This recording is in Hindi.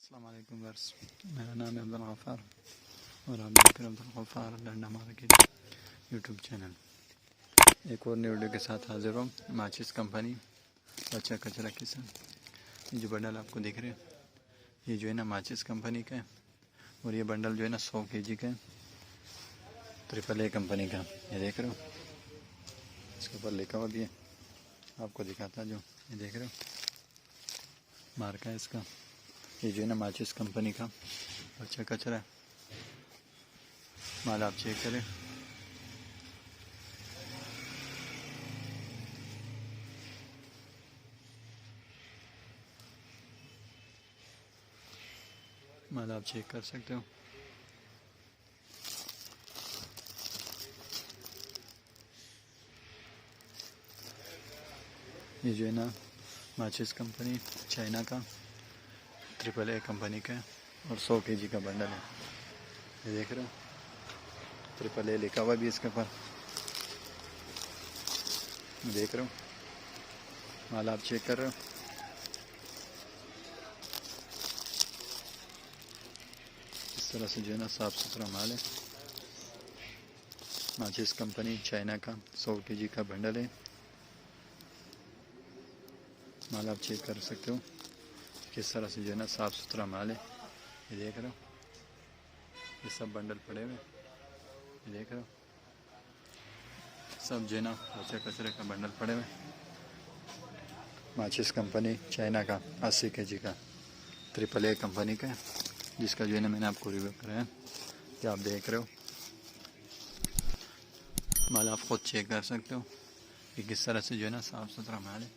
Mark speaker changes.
Speaker 1: अस्सलाम वालेकुम वर्स, मेरा नाम है अब्दुल गफ़ार और आप देख रहे हैं Abdul Ghaffar Landa market YouTube channel. एक और नई वीडियो के साथ हाजिर हूँ। माचिस कंपनी बच्चा कचरा किसान, ये जो बंडल आपको दिख रहे हैं ये जो है ना माचिस कंपनी का है और ये बंडल जो है ना 100 kg का है, AAA कंपनी का। ये देख रहे हो, इसके ऊपर लिखा हुआ भी है, आपको दिखाता जो ये देख रहे हो मार्का है इसका। ये जो है ना माचिस कंपनी का बच्चा कचरा है। माल आप चेक करें, माल आप चेक कर सकते हो। ये जो है ना माचिस कंपनी चाइना का AAA कंपनी का है और 100 kg का बंडल है। ये देख रहे हो AAA लिखा हुआ भी इसके ऊपर, देख रहे हो। माल आप चेक कर रहे हो, इस तरह से जो है ना साफ़ सुथरा माल है। माचिस कंपनी चाइना का 100 kg का बंडल है। माल आप चेक कर सकते हो किस तरह से जो है ना साफ़ सुथरा माल है। ये देख रहे हो, ये सब बंडल पड़े हुए, ये देख रहे हो सब जो है ना बच्चा कचरे का बंडल पड़े हुए। माचिस कंपनी चाइना का 80 kg का AAA कंपनी का है, जिसका जो है ना मैंने आपको रिव्यू कराया, कि आप देख रहे हो। माल आप खुद चेक कर सकते हो कि किस तरह से जो है ना साफ़ सुथरा माल है।